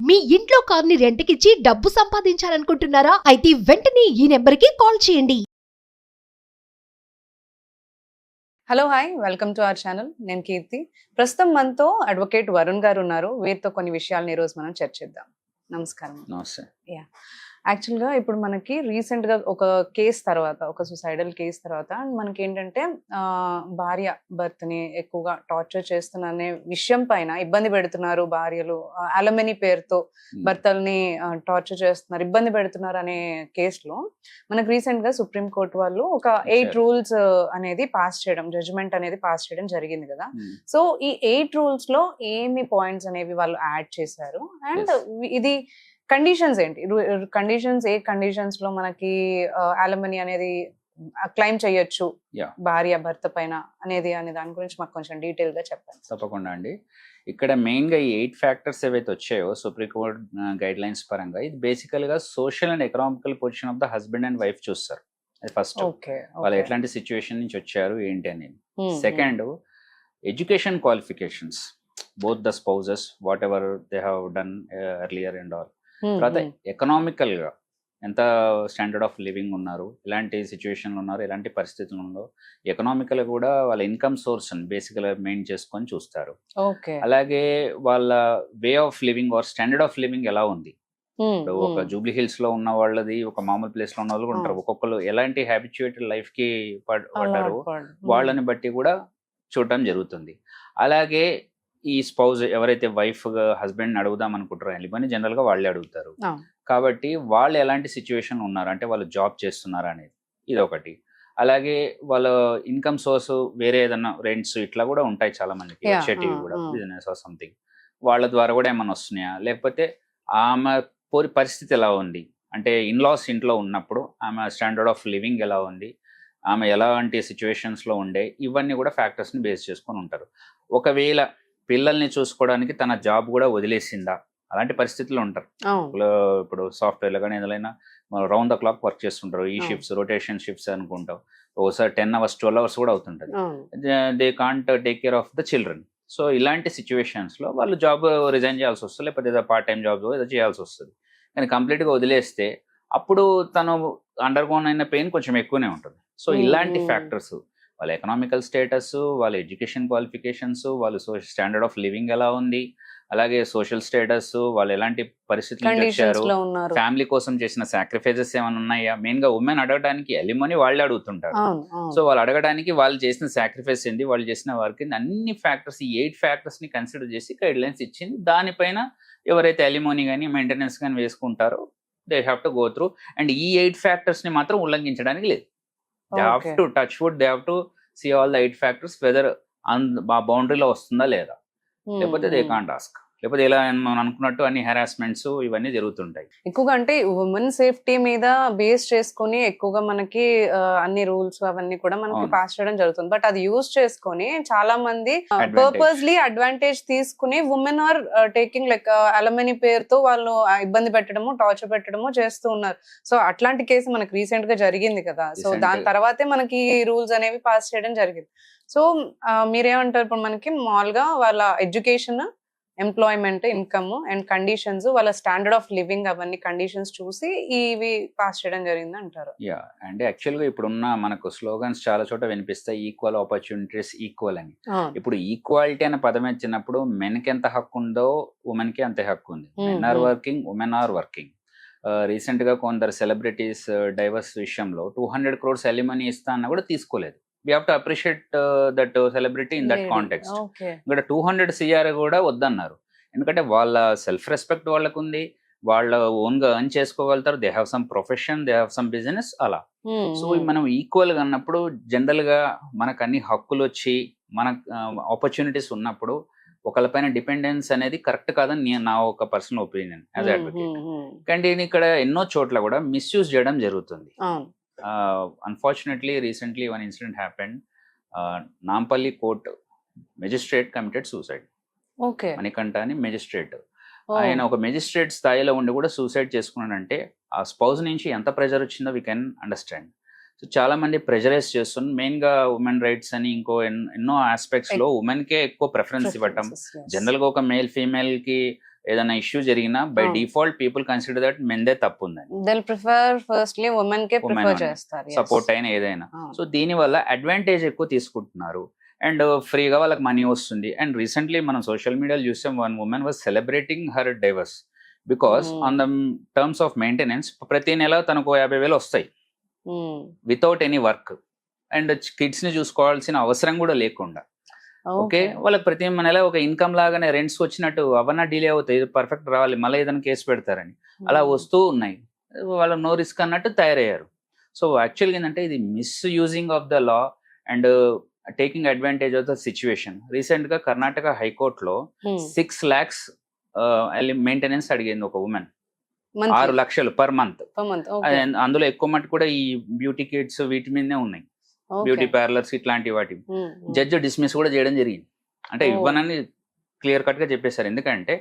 మీ ఇంట్లో కార్ని రెంట్కిచ్చి డబ్బు సంపాదించాలనుకుంటున్నారా? అయితే వెంటనే ఈ నెంబర్కి కాల్ చేయండి. Hello hi welcome to our channel. నేను కీర్తి. ప్రస్తుతం మనతో అడ్వకేట్ వరుణ్ గారు ఉన్నారు. వీరితో కొన్ని విషయాలను ఈరోజు మనం చర్చిద్దాం. నమస్కారం. నమస్తే. యా, యాక్చువల్గా ఇప్పుడు మనకి రీసెంట్గా ఒక కేసు తర్వాత, ఒక సుసైడల్ కేసు తర్వాత మనకి ఏంటంటే భార్య భర్తని ఎక్కువగా టార్చర్ చేస్తున్న అనే విషయం పైన ఇబ్బంది పెడుతున్నారు భార్యలు, అలమనీ పేరుతో భర్తల్ని టార్చర్ చేస్తున్నారు, ఇబ్బంది పెడుతున్నారు అనే కేసులో మనకు రీసెంట్గా సుప్రీంకోర్టు వాళ్ళు ఒక 8 రూల్స్ అనేది పాస్ చేయడం, జడ్జిమెంట్ అనేది పాస్ చేయడం జరిగింది కదా. సో ఈ 8 రూల్స్ లో ఏమి పాయింట్స్ అనేవి వాళ్ళు యాడ్ చేశారు అండ్ ఇది కండిషన్స్ ఏంటి, కండిషన్స్ ఏ కండిషన్స్ లో మనకి అలమనీ అనేది క్లెయిమ్ చేయొచ్చు భార్య భర్త పైన అనేది అనే దాని గురించి మాకు కొంచెం డీటెయిల్ గా చెప్పండి. తప్పకుండా అండి. ఇక్కడ మెయిన్ గా ఈ 8 ఫ్యాక్టర్స్ ఏవైతే వచ్చాయో సుప్రీం కోర్ట్ గైడ్ లైన్స్ పరంగా, ఇది బేసికల్ గా social and economical position of the husband and wife చూస్తారు. అది ఫస్ట్, వాళ్ళు ఎట్లాంటి సిచ్యువేషన్ నుంచి వచ్చారు ఏంటి అనేది. Second, education qualifications both the spouses, what ever they have done earlier and all. తర్వాత ఎకనామికల్ గా ఎంత స్టాండర్డ్ ఆఫ్ లివింగ్ ఉన్నారు, ఎలాంటి సిచ్యువేషన్లు ఉన్నారు, ఎలాంటి పరిస్థితులు ఉందో, ఎకనామికల్ కూడా వాళ్ళ ఇన్కమ్ సోర్స్ బేసికల్ గా మెయిన్ చేసుకొని చూస్తారు. అలాగే వాళ్ళ way of living or standard of living ఎలా ఉంది. ఒక జూబ్లీ హిల్స్ లో ఉన్న వాళ్ళది, ఒక మామూలు ప్లేస్ లో ఉన్న వాళ్ళు ఉంటారు, ఒక్కొక్కరు ఎలాంటి హ్యాబిచుయేటెడ్ లైఫ్ కి పడ్డారు, వాళ్ళని బట్టి కూడా చూడటం జరుగుతుంది. అలాగే ఈ స్పౌజ్ ఎవరైతే వైఫ్ హస్బెండ్ అడుగుదాం అనుకుంటారో అలిమనీ జనరల్ గా వాళ్ళే అడుగుతారు. కాబట్టి వాళ్ళు ఎలాంటి సిచ్యువేషన్ ఉన్నారు, అంటే వాళ్ళు జాబ్ చేస్తున్నారా అనేది ఇది ఒకటి. అలాగే వాళ్ళ ఇన్కమ్ సోర్స్ వేరే ఏదన్నా రెంట్స్ ఇట్లా కూడా ఉంటాయి చాలా మందికి, వచ్చేటివి కూడా బిజినెస్ ఆర్ సంథింగ్, వాళ్ళ ద్వారా కూడా ఏమైనా వస్తున్నాయా, లేకపోతే ఆమె పరిస్థితి ఎలా ఉంది, అంటే ఇన్లాస్ ఇంట్లో ఉన్నప్పుడు ఆమె స్టాండర్డ్ ఆఫ్ లివింగ్ ఎలా ఉంది, ఆమె ఎలాంటి సిచ్యువేషన్స్లో ఉండే, ఇవన్నీ కూడా ఫ్యాక్టర్స్ని బేస్ చేసుకొని ఉంటారు. ఒకవేళ పిల్లల్ని చూసుకోవడానికి తన జాబ్ కూడా వదిలేసిందా, అలాంటి పరిస్థితుల్లో ఉంటారు. ఇప్పుడు సాఫ్ట్వేర్లో కానీ ఏదైనా రౌండ్ ద క్లాక్ వర్క్ చేస్తుంటారు, ఈ షిఫ్ట్స్ రొటేషన్ షిఫ్ట్స్ అనుకుంటాం, ఒకసారి 10 hours 12 hours కూడా అవుతుంటుంది. They can't take care of the children. So ఇలాంటి సిచ్యువేషన్స్లో వాళ్ళు జాబ్ రిజైన్ చేయాల్సి వస్తుంది, లేకపోతే ఏదో పార్ట్ టైం జాబ్ ఏదో చేయాల్సి వస్తుంది. కానీ కంప్లీట్గా వదిలేస్తే అప్పుడు తను అండర్గోన్ అయిన పెయిన్ కొంచెం ఎక్కువనే ఉంటుంది. సో ఇలాంటి ఫ్యాక్టర్స్, వాళ్ళ ఎకనామికల్ స్టేటస్, వాళ్ళ ఎడ్యుకేషన్ క్వాలిఫికేషన్స్, వాళ్ళు స్టాండర్డ్ ఆఫ్ లివింగ్ ఎలా ఉంది, అలాగే సోషల్ స్టేటస్, వాళ్ళు ఎలాంటి పరిస్థితులు వచ్చారు, ఫ్యామిలీ కోసం చేసిన సాక్రిఫైజెస్ ఏమైనా ఉన్నాయా. మెయిన్ గా ఉమెన్ అడగడానికి ఎలిమనీ వాళ్ళే అడుగుతుంటారు. సో వాళ్ళు అడగడానికి వాళ్ళు చేసిన సాక్రిఫైస్ ఏంటి, వాళ్ళు చేసిన వర్క్ ఏంటి, అన్ని ఫ్యాక్టర్స్, ఈ 8 ఫ్యాక్టర్స్ ని కన్సిడర్ చేసి గైడ్ లైన్స్ ఇచ్చింది. దానిపైన ఎవరైతే ఎలిమనీ కానీ మెయింటెనెన్స్ కానీ వేసుకుంటారో they have to go through. And ఈ 8 ఫ్యాక్టర్స్ ని మాత్రం ఉల్లంఘించడానికి లేదు. They have to touch wood, they have to see all the 8 factors whether ఆ బౌండరీలో వస్తుందా లేదా, లేకపోతే దే కాంట్ ఆస్క్, లేకపోతే ఇలా మనం అనుకున్నట్టు అన్ని హెరాస్మెంట్స్ ఇవన్నీ జరుగుతుంటాయి. ఎక్కువగా అంటే ఉమెన్ సేఫ్టీ మీద బేస్ చేసుకుని ఎక్కువగా మనకి అన్ని రూల్స్ అవన్నీ కూడా మనకి పాస్ చేయడం జరుగుతుంది. బట్ అది యూజ్ చేసుకొని చాలా మంది పర్పస్లీ అడ్వాంటేజ్ తీసుకుని ఉమెన్ ఆర్ టేకింగ్ లైక్ అలమనీ పేరుతో వాళ్ళు ఇబ్బంది పెట్టడము, టార్చర్ పెట్టడము చేస్తూ ఉన్నారు. సో అట్లాంటి కేసు మనకి రీసెంట్ గా జరిగింది కదా. సో దాని తర్వాతే మనకి రూల్స్ అనేవి పాస్ చేయడం జరిగింది. సో మీరేమంటారు, ఇప్పుడు మనకి మామూలుగా వాళ్ళ education, employment, income and conditions, వాళ్ళ స్టాండర్డ్ ఆఫ్ లివింగ్ అవన్నీ కండిషన్స్ చూసి ఇవి పాస్ చేయడం జరిగింది అంటారు. యా, అంటే యాక్చువల్గా ఇప్పుడున్న మనకు స్లోగన్స్ చాలా చోట వినిపిస్తాయి, ఈక్వల్ ఆపర్చునిటీస్ ఈక్వల్ అని. ఇప్పుడు ఈక్వాలిటీ అనే పదం వచ్చినప్పుడు మెన్కి ఎంత హక్కు ఉందో ఉమెన్కి అంతే హక్కు ఉంది. Men are working, women are working. Recent గా కొందరు సెలబ్రిటీస్ డైవర్స్ విషయంలో 200 crores ఎలిమనీ ఇస్తా అన్న కూడా తీసుకోలేదు. We have to appreciate that celebrity in that context. ఇక్కడ 200 CR కూడా వద్దన్నారు. ఎందుకంటే వాళ్ళ సెల్ఫ్ రెస్పెక్ట్ వాళ్ళకు ఉంది, వాళ్ళ ఓన్ గా ఎర్న్ చేసుకోగలుగుతారు, they have some profession, they have some business అలా. సో మనం ఈక్వల్ గా అన్నప్పుడు జనరల్ గా మనకు అన్ని హక్కులు వచ్చి మన ఆపర్చునిటీస్ ఉన్నప్పుడు ఒకళ్ళపైన డిపెండెన్స్ అనేది కరెక్ట్ కాదని నా ఒక పర్సనల్ ఒపీనియన్ యాజ్ అడ్వకేట్. కానీ ఇక్కడ ఎన్నో చోట్ల కూడా మిస్యూజ్ చేయడం జరుగుతుంది. Unfortunately, recently one incident happened. Nampalli court magistrate committed suicide. Manikanta అని మెజిస్ట్రేట్, ఆయన ఒక మెజిస్ట్రేట్ స్థాయిలో ఉండి కూడా సూసైడ్ చేసుకున్నాడంటే ఆ స్పౌజ్ నుంచి ఎంత ప్రెజర్ వచ్చిందో వీ కెన్ అండర్స్టాండ్. సో చాలా మంది ప్రెజరైజ్ చేస్తున్నారు, మెయిన్ గా ఉమెన్ రైట్స్ అని ఇంకో ఎన్నో ఆస్పెక్ట్స్ లో ఉమెన్ కే ఎక్కువ ప్రిఫరెన్స్ ఇవ్వటం. జనరల్ గా ఒక మేల్ ఫీమేల్ కి ఏదైనా ఇష్యూ జరిగినా బై అవును. డిఫాల్ట్ పీపుల్ కన్సిడర్ దట్ మెన్దే తప్పు ఉందని, దిల్ ప్రిఫర్ ఫస్ట్లీ ఉమెన్ కే Women ప్రిఫర్ only. చేస్తారు. సపోర్ట్ అయినా ఏదైనా. అవును. సో దీనివల్ల అడ్వాంటేజ్ ఎక్కువ తీసుకుంటున్నారు అండ్ ఫ్రీగా వాళ్ళకి మనీ వస్తుంది. అండ్ రీసెంట్లీ మనం సోషల్ మీడియాలో చూసాం, one women was celebrating her divorce because on the terms of maintenance ప్రతి నెల తనకు 50,000 వస్తాయి without any work and kids ని చూసుకోవాల్సిన అవసరం కూడా లేకుండా. ఓకే, వాళ్ళకి ప్రతి నెల ఒక ఇన్కమ్ లాగానే రెంట్స్ వచ్చినట్టు అవన్నా డిలే అవుతాయి, పర్ఫెక్ట్ రావాలి, మళ్ళీ ఏదైనా కేసు పెడతారని అలా వస్తూ ఉన్నాయి. వాళ్ళు నో రిస్క్ అన్నట్టు తయారయ్యారు. సో యాక్చువల్గా ఏంటంటే ఇది misusing of the law and taking advantage of the situation. Recent గా కర్ణాటక హైకోర్టులో 6 lakhs మెయింటెనెన్స్ అడిగింది ఒక ఉమెన్, 6 లక్షలు పర్ మంత్. అందులో ఎక్కువ మట్టు కూడా ఈ బ్యూటీ కిట్స్ వీటి మీదనే ఉన్నాయి, బ్యూటీ పార్లర్స్ ఇట్లాంటి వాటి. జడ్జ్ డిస్మిస్ కూడా చేయడం జరిగింది. అంటే ఇవ్వనని క్లియర్ కట్ గా చెప్పేశారు, ఎందుకంటే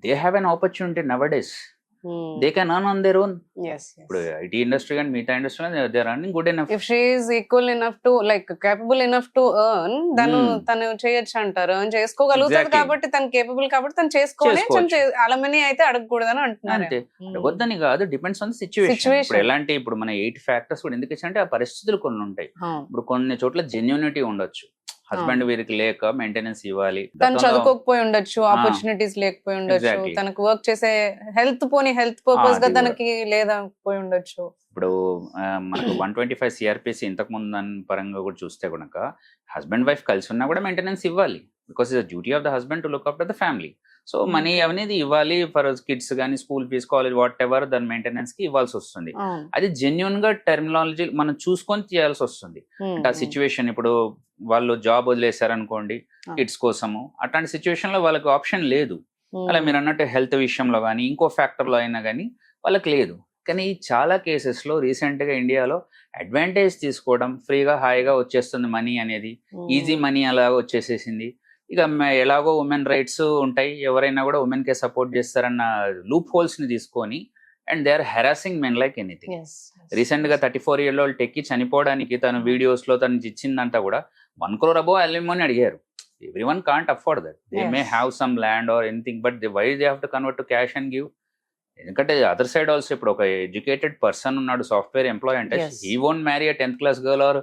they have an opportunity nowadays, they can earn on their own. ఇప్పుడు ఐటీ ఇండస్ట్రీ కానీ మిగతా industry they are earning good enough. If she is equal enough to like capable enough to earn, తను చేయొచ్చు అంటారు, earn చేసుకోగలుగుతుంది కాబట్టి తను capable కాబట్టి తను చేసుకోవాలి. అలమనీ అయితే అడగకూడదని అంటున్నారు. అంతే, వద్దని కాదు, డిపెండ్స్ ఆన్ సిచ్యువేషన్. ఇప్పుడు ఎలాంటి, ఇప్పుడు మన 8 ఫ్యాక్టర్స్ కూడా ఎందుకు ఇచ్చారంటే ఆ పరిస్థితులు కొన్ని ఉంటాయి. ఇప్పుడు కొన్ని చోట్ల జెన్యూనిటీ ఉండొచ్చు, హస్బెండ్ వీరికి లేక మెయింటెనెన్స్ ఇవ్వాలి, తను చదువుకోకపోయి ఉండొచ్చు, ఆపర్చునిటీస్ లేకపోయి ఉండొచ్చు, తనకు వర్క్ చేసే హెల్త్ పర్పస్ గా తనకి లేకపోయి ఉండొచ్చు. ఇప్పుడు మనకు 125 CRPC ఇంతకు ముందు దాని పరంగా కూడా చూస్తే కనుక హస్బెండ్ వైఫ్ కలిసి ఉన్నా కూడా మెయింటెనెన్స్ ఇవ్వాలి, because is the duty of the husband to look after the family. So money అనేది ఇవ్వాలి ఫర్ కిడ్స్ కానీ school fees, college, whatever దాని మెయింటెనెన్స్ కి ఇవ్వాల్సి వస్తుంది. అది జెన్యున్ గా టెర్మినాలజీ మనం చూసుకొని చేయాల్సి వస్తుంది. అంటే ఆ సిచ్యువేషన్, ఇప్పుడు వాళ్ళు జాబ్ వదిలేశారనుకోండి కిడ్స్ కోసము, అట్లాంటి సిచ్యువేషన్ లో వాళ్ళకి ఆప్షన్ లేదు. అలా మీరు అన్నట్టు హెల్త్ విషయంలో కానీ ఇంకో ఫ్యాక్టర్ లో అయినా కానీ వాళ్ళకి లేదు. కానీ చాలా కేసెస్ లో రీసెంట్ గా ఇండియాలో అడ్వాంటేజ్ తీసుకోవడం, ఫ్రీగా హాయిగా వచ్చేస్తుంది మనీ అనేది, ఈజీ మనీ అలా వచ్చేసేసింది. ఇక ఎలాగో ఉమెన్ రైట్స్ ఉంటాయి, ఎవరైనా కూడా ఉమెన్ కే సపోర్ట్ చేస్తారన్న లూప్ హోల్స్ ని తీసుకొని and they are harassing men like anything. Recent గా 34 year old టెక్కి చనిపోవడానికి తన వీడియోస్ లో తను ఇచ్చిందంతా కూడా 1 crore above alimony అడిగారు. Everyone can't afford that. They may have some land or anything, but why they have to convert to cash and give? ఎందుకంటే other side also ఇప్పుడు ఒక ఎడ్యుకేటెడ్ పర్సన్ ఉన్నాడు, సాఫ్ట్వేర్ ఎంప్లాయ్ అంటే he won't marry a 10th class girl or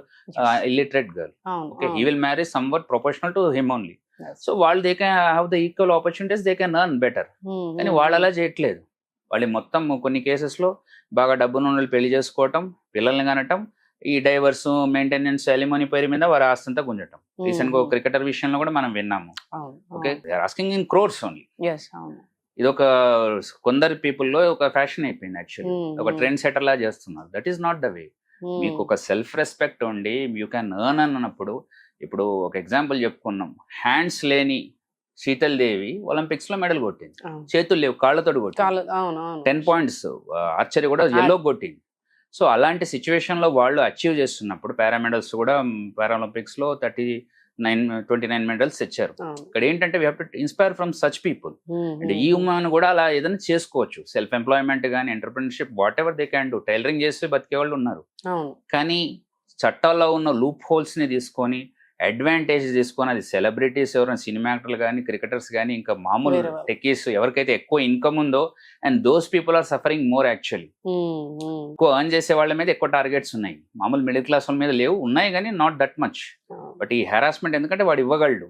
illiterate girl. Okay, he will marry somewhat proportional to him only. So వాళ్ళు they can have the equal opportunities, they can earn better. కానీ వాళ్ళు అలా చేయట్లేదు. వాళ్ళు మొత్తం కొన్ని cases లో బాగా డబ్బున్న వాళ్ళు పెళ్లి చేసుకోవటం, పిల్లల్ని కనటం, ఈ డైవర్స్, మెయింటెనెన్స్, అలిమనీ పేరు మీద వారి ఆస్తంతా గుంజటం. రీసెంట్ గా క్రికెటర్ విషయంలో కూడా మనం విన్నాము. Okay, they are asking in crores only. ఇది ఒక కొందరు పీపుల్ లో ఒక ఫ్యాషన్ అయిపోయింది, యాక్చువల్లీ ఒక ట్రెండ్ సెటర్ లా చేస్తున్నారు. That is not the way. మీకు ఒక సెల్ఫ్ రెస్పెక్ట్ ఉండి యూ క్యాన్ ఎర్న్ అన్నప్పుడు, ఇప్పుడు ఒక ఎగ్జాంపుల్ చెప్పుకున్నాం, హ్యాండ్స్ లేని శీతల్ దేవి ఒలింపిక్స్ లో మెడల్ కొట్టింది, చేతులు లేవు కాళ్ళతోటి కొట్టింది, 10 points, ఆర్చరీ కూడా ఎల్లో కొట్టింది. సో అలాంటి సిచ్యువేషన్ లో వాళ్ళు అచీవ్ చేస్తున్నప్పుడు పారామెడల్స్ కూడా పారాలింపిక్స్ లో 29 మెడల్స్ తెచ్చారు. ఇక్కడ ఏంటంటే we have to inspire from such people. అంటే ఈ ఉమెన్ కూడా అలా ఏదైనా చేసుకోవచ్చు, సెల్ఫ్ ఎంప్లాయ్మెంట్ కానీ entrepreneurship, what ever they can do. Tailoring చేసి బతికే వాళ్ళు ఉన్నారు. కానీ చట్టాల్లో ఉన్న లూప్ హోల్స్ ని తీసుకొని అడ్వాంటేజ్ తీసుకొని, అది సెలబ్రిటీస్ ఎవరైనా సినిమా యాక్టర్లు కానీ క్రికెటర్స్ కానీ ఇంకా మామూలు టెక్కీస్ ఎవరికైతే ఎక్కువ ఇన్కమ్ ఉందో, and those people are suffering more. Actually ఎక్కువ ఎర్న్ చేసే వాళ్ళ మీద ఎక్కువ టార్గెట్స్ ఉన్నాయి, మామూలు మిడిల్ క్లాస్ వాళ్ళ మీద లేవు, ఉన్నాయి కానీ నాట్ దట్ మచ్. బట్ ఈ హెరాస్మెంట్ ఎందుకంటే వాడు ఇవ్వగలడు,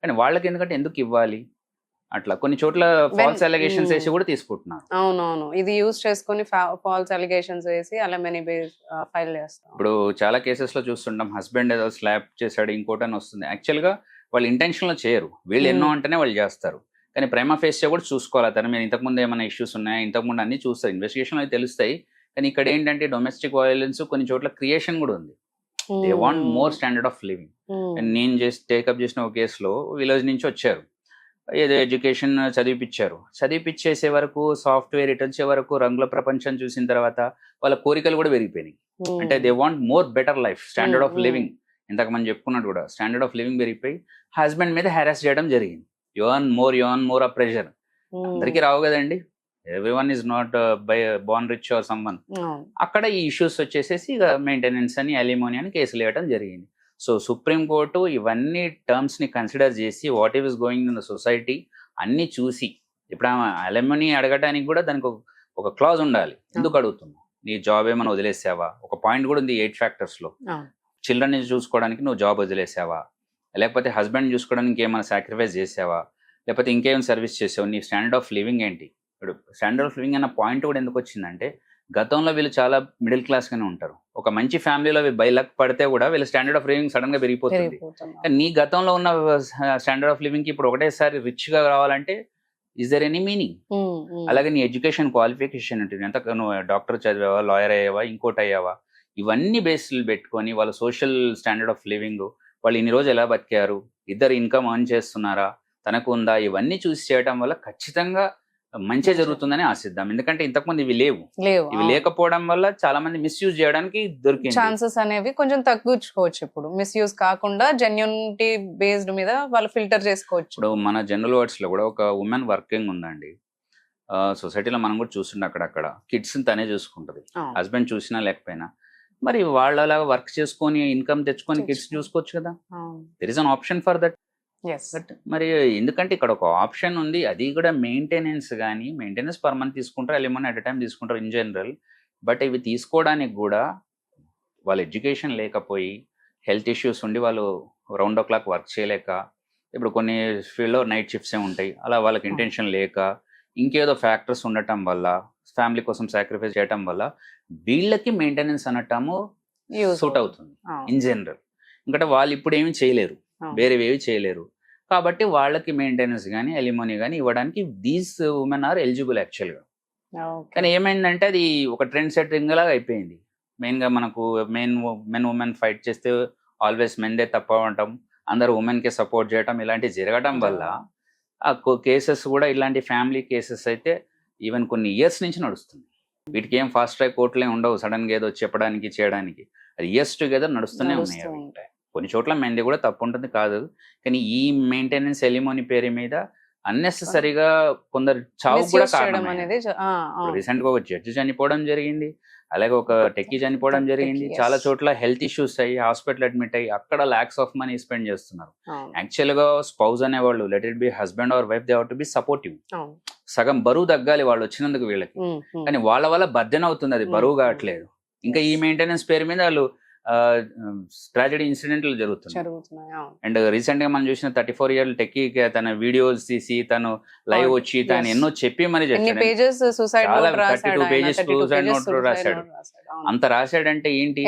కానీ వాళ్ళకి ఎందుకంటే ఎందుకు ఇవ్వాలి, అట్లా కొన్ని చోట్ల ఫాల్స్ అలిగేషన్స్ వేసి కూడా తీసుకుంటున్నారు. అవునవును, ఇది యూజ్ చేసుకొని ఫాల్స్ అలిగేషన్స్ వేసి అలమనీ ఫైల్ చేస్తాం. ఇప్పుడు చాలా కేసెస్ లో చూస్తుంటాం, హస్బెండ్ ఏదో స్లాప్ చేశాడు ఇంకోటి అని వస్తుంది. యాక్చువల్ గా వాళ్ళు ఇంటెన్షన్ లో చేయరు, వీళ్ళు ఎన్నో అంటేనే వాళ్ళు చేస్తారు. కానీ ప్రైమా ఫేస్ కూడా చూసుకోవాలి, తన మీద ఇంతకుముందు ఏమైనా ఇష్యూస్ ఉన్నాయా, ఇంతకుముందు అన్ని చూస్తారు, ఇన్వెస్టిగేషన్ అయితే తెలుస్తాయి. కానీ ఇక్కడ ఏంటంటే డొమెస్టిక్ వైలెన్స్ కొన్ని చోట్ల క్రియేషన్ కూడా ఉంది. They want more standard of living. నేను టేకప్ చేసిన ఒక కేసులో విలేజ్ నుంచి వచ్చారు, ఏదో ఎడ్యుకేషన్ చదివిపించేసే వరకు, సాఫ్ట్వేర్ ఇటు వచ్చే వరకు, రంగుల ప్రపంచం చూసిన తర్వాత వాళ్ళ కోరికలు కూడా పెరిగిపోయినాయి. అంటే they want more better life, standard of living. ఇంతకు మనం చెప్పుకున్నట్టు కూడా స్టాండర్డ్ ఆఫ్ లివింగ్ పెరిగిపోయి హస్బెండ్ మీద హెరాస్ చేయడం జరిగింది. యు ఎర్న్ మోర్ ఆ ప్రెషర్. అందరికీ రావు కదండి, everyone is not by born rich or someone. అక్కడ ఈ ఇష్యూస్ వచ్చేసేసి ఇక మెయింటెనెన్స్ అని, అలిమోనీ అని కేసులు వేయడం జరిగింది. సో సుప్రీంకోర్టు ఇవన్నీ టర్మ్స్ ని కన్సిడర్ చేసి what is going in the society అన్ని చూసి ఇప్పుడు ఆమె అలెమనీ అడగటానికి కూడా దానికి ఒక క్లాజ్ ఉండాలి. ఎందుకు అడుగుతున్నావు, నీ జాబ్ ఏమైనా వదిలేసావా? ఒక పాయింట్ కూడా ఉంది 8 factors లో. చిల్డ్రన్ చూసుకోవడానికి నువ్వు జాబ్ వదిలేసావా, లేకపోతే హస్బెండ్ చూసుకోవడానికి ఏమైనా సాక్రిఫైస్ చేసావా, లేకపోతే ఇంకేమైనా సర్వీస్ చేసావు, నీ స్టాండర్డ్ ఆఫ్ లివింగ్ ఏంటి? ఇప్పుడు స్టాండర్డ్ ఆఫ్ లివింగ్ అన్న పాయింట్ కూడా ఎందుకు వచ్చిందంటే, గతంలో వీళ్ళు చాలా మిడిల్ క్లాస్గానే ఉంటారు. ఒక మంచి ఫ్యామిలీలో బై లక్ పడితే కూడా వీళ్ళ స్టాండర్డ్ ఆఫ్ లివింగ్ సడన్గా పెరిగిపోతుంది. కానీ నీ గతంలో ఉన్న స్టాండర్డ్ ఆఫ్ లివింగ్కి ఇప్పుడు ఒకటేసారి రిచ్గా రావాలంటే ఈజ్ దర్ ఎనీ మీనింగ్? అలాగే నీ ఎడ్యుకేషన్ క్వాలిఫికేషన్ ఉంటుంది, ఎంత నువ్వు డాక్టర్ చదివావా, లాయర్ అయ్యావా, ఇంకోటి అయ్యావా, ఇవన్నీ బేస్లు పెట్టుకొని వాళ్ళ సోషల్ స్టాండర్డ్ ఆఫ్ లివింగ్, వాళ్ళు ఇన్ని రోజు ఎలా బతికారు, ఇద్దరు ఇన్కమ్ ఎర్న్ చేస్తున్నారా, తనకు ఉందా, ఇవన్నీ చూసి చేయడం వల్ల ఖచ్చితంగా మంచి జరుగుతుందని ఆశిద్దాం. ఎందుకంటే ఇంతకుముందు ఇవి లేవు. ఇవి లేకపోవడం వల్ల చాలా మంది మిస్యూజ్ చేయడానికి దొరికింది. ఛాన్సెస్ అనేవి కొంచెం తగ్గించుకోవచ్చు. ఇప్పుడు మిస్యూజ్ కాకుండా జెన్యూనిటీ బేస్డ్ మీద వాళ్ళు ఫిల్టర్ చేసుకోవచ్చు. ఇప్పుడు మన జనరల్ వర్డ్స్ లో కూడా ఒక ఉమెన్ వర్కింగ్ ఉందండి. సొసైటీలో మనం కూడా చూస్తుండే అక్కడక్కడ కిడ్స్ తనే చూసుకుంటది, హస్బెండ్ చూసినా లేకపోయినా. మరి వాళ్ళలాగా వర్క్ చేసుకొని ఇన్కమ్ తెచ్చుకొని కిడ్స్ చూసుకోవచ్చు కదా. There is an option for that. But మరి ఎందుకంటే ఇక్కడ ఒక ఆప్షన్ ఉంది, అది కూడా మెయింటెనెన్స్. కానీ మెయింటెనెన్స్ పర్ మంత్ తీసుకుంటారు, అలిమనీ అట్ ఎ టైం తీసుకుంటారు ఇన్ జనరల్. బట్ ఇవి తీసుకోవడానికి కూడా వాళ్ళ ఎడ్యుకేషన్ లేకపోయి, హెల్త్ ఇష్యూస్ ఉండి వాళ్ళు రౌండ్ ఓ క్లాక్ వర్క్ చేయలేక, ఇప్పుడు కొన్ని ఫీల్డ్లో నైట్ షిఫ్ట్సే ఉంటాయి, అలా వాళ్ళకి ఇంటెన్షన్ లేక, ఇంకేదో ఫ్యాక్టర్స్ ఉండటం వల్ల, ఫ్యామిలీ కోసం సాక్రిఫైస్ చేయటం వల్ల వీళ్ళకి మెయింటెనెన్స్ అనటము సూట్ అవుతుంది ఇన్ జనరల్. ఎందుకంటే వాళ్ళు ఇప్పుడు ఏమి చేయలేరు, వేరేవేవి చేయలేరు, కాబట్టి వాళ్ళకి మెయింటెనెన్స్ కానీ అలిమనీ కానీ ఇవ్వడానికి దీస్ ఉమెన్ ఆర్ ఎలిజిబుల్ యాక్చువల్గా. కానీ ఏమైందంటే అది ఒక ట్రెండ్ సెట్టింగ్ లాగా అయిపోయింది. మెయిన్గా మనకు మెన్ ఉమెన్ ఫైట్ చేస్తే ఆల్వేస్ మెన్దే తప్ప ఉండటం, అందరు ఉమెన్కే సపోర్ట్ చేయటం, ఇలాంటివి జరగడం వల్ల ఆ కేసెస్ కూడా ఇలాంటి ఫ్యామిలీ కేసెస్ అయితే ఈవెన్ కొన్ని ఇయర్స్ నుంచి నడుస్తుంది. వీటికి ఏం ఫాస్ట్ ట్రాక్ కోర్టులే ఉండవు సడన్గా ఏదో చెప్పడానికి చేయడానికి, అది ఇయర్స్ టుగెదర్ నడుస్తూనే ఉన్నాయి. కొన్ని చోట్ల మెయింది కూడా తప్పు ఉంటుంది కాదు, కానీ ఈ మెయింటెనెన్స్ ఎలిమోనీ పేరు మీద అన్నెసెసరీగా కొందరు చావు కూడా కారణం అనేది. రీసెంట్ గా ఒక జడ్జి చనిపోవడం జరిగింది, అలాగే ఒక టెక్కీ చనిపోవడం జరిగింది. చాలా చోట్ల హెల్త్ ఇష్యూస్ అయ్యి హాస్పిటల్ అడ్మిట్ అయ్యి అక్కడ లాక్స్ ఆఫ్ మనీ స్పెండ్ చేస్తున్నారు. యాక్చువల్ గా స్పౌజ్ అనేవాళ్ళు, let it be husband or wife, they have to be supportive. సగం బరువు తగ్గాలి వాళ్ళు వచ్చినందుకు వీళ్ళకి, కానీ వాళ్ళ వల్ల బర్డెన్ అవుతుంది, అది బరువు కావట్లేదు. ఇంకా ఈ మెయింటెనెన్స్ పేరు మీద వాళ్ళు ట్రాజడీ ఇన్సిడెంట్లు జరుగుతున్నాయి. అండ్ రీసెంట్ గా మనం చూసిన 34 year టెక్కీ తన వీడియోస్ తీసి తను లైవ్ వచ్చి తను ఎన్నో చెప్పి మరి 32 pages సూసైడ్ నోట్ రాశాడు. అంత రాశాడంటే ఏంటి,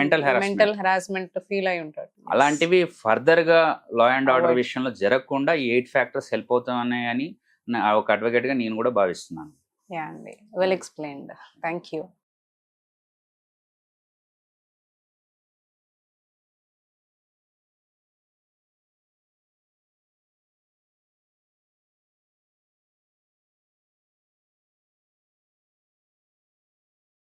మెంటల్ హెరాస్మెంట్ ఫీల్ అయి ఉంటాడు. అలాంటివి ఫర్దర్ గా లా అండ్ ఆర్డర్ విషయంలో జరగకుండా ఈ 8 factors హెల్ప్ అవుతున్నాయని ఒక అడ్వకేట్ గా నేను కూడా భావిస్తున్నాను. Well explained, thank you.